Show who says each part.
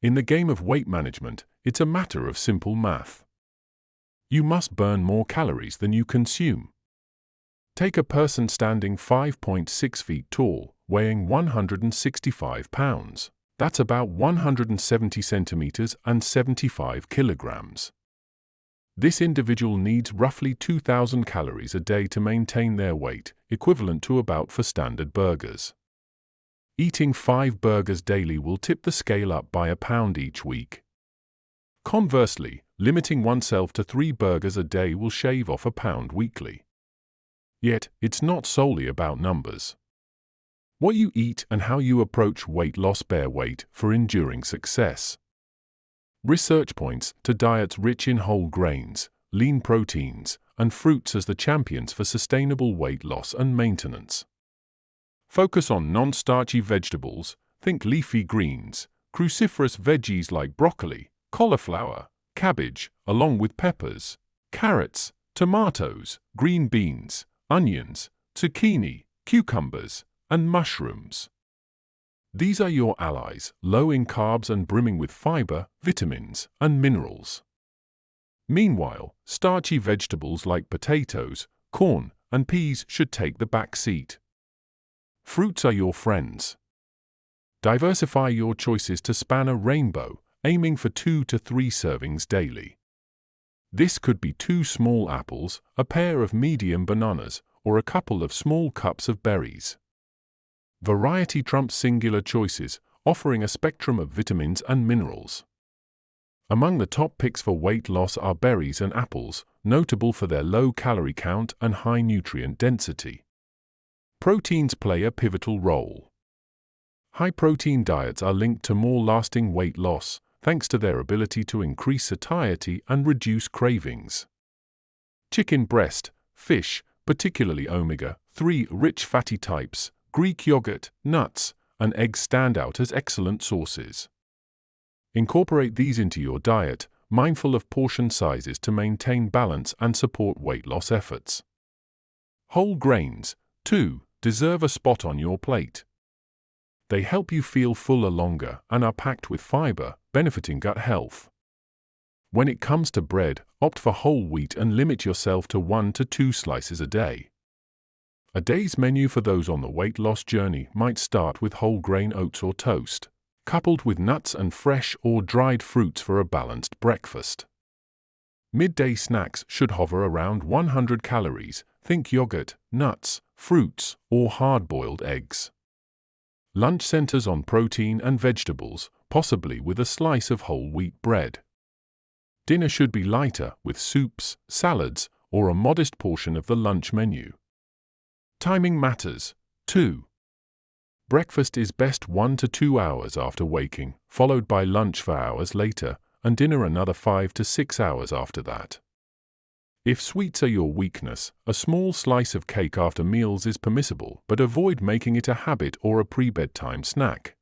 Speaker 1: In the game of weight management, it's a matter of simple math. You must burn more calories than you consume. Take a person standing 5.6 feet tall, weighing 165 pounds. That's about 170 centimeters and 75 kilograms. This individual needs roughly 2,000 calories a day to maintain their weight, equivalent to about 4 standard burgers. Eating 5 burgers daily will tip the scale up by a pound each week. Conversely, limiting oneself to 3 burgers a day will shave off a pound weekly. Yet, it's not solely about numbers. What you eat and how you approach weight loss bear weight for enduring success. Research points to diets rich in whole grains, lean proteins, and fruits as the champions for sustainable weight loss and maintenance. Focus on non-starchy vegetables, think leafy greens, cruciferous veggies like broccoli, cauliflower, cabbage, along with peppers, carrots, tomatoes, green beans, onions, zucchini, cucumbers, and mushrooms. These are your allies, low in carbs and brimming with fiber, vitamins, and minerals. Meanwhile, starchy vegetables like potatoes, corn, and peas should take the back seat. Fruits are your friends. Diversify your choices to span a rainbow, aiming for 2 to 3 servings daily. This could be 2 small apples, a pair of medium bananas, or a couple of small cups of berries. Variety trumps singular choices, offering a spectrum of vitamins and minerals. Among the top picks for weight loss are berries and apples, notable for their low calorie count and high nutrient density. Proteins play a pivotal role. High-protein diets are linked to more lasting weight loss, thanks to their ability to increase satiety and reduce cravings. Chicken breast, fish, particularly omega-3 rich fatty types, Greek yogurt, nuts, and eggs stand out as excellent sources. Incorporate these into your diet, mindful of portion sizes to maintain balance and support weight loss efforts. Whole grains, too, deserve a spot on your plate. They help you feel fuller longer and are packed with fiber, benefiting gut health. When it comes to bread, opt for whole wheat and limit yourself to 1 to 2 slices a day. A day's menu for those on the weight loss journey might start with whole grain oats or toast, coupled with nuts and fresh or dried fruits for a balanced breakfast. Midday snacks should hover around 100 calories, think yogurt, nuts, fruits, or hard-boiled eggs. Lunch centers on protein and vegetables, possibly with a slice of whole wheat bread. Dinner should be lighter, with soups, salads, or a modest portion of the lunch menu. Timing matters, too. Breakfast is best 1 to 2 hours after waking, followed by lunch 4 hours later, and dinner another 5 to 6 hours after that. If sweets are your weakness, a small slice of cake after meals is permissible, but avoid making it a habit or a pre-bedtime snack.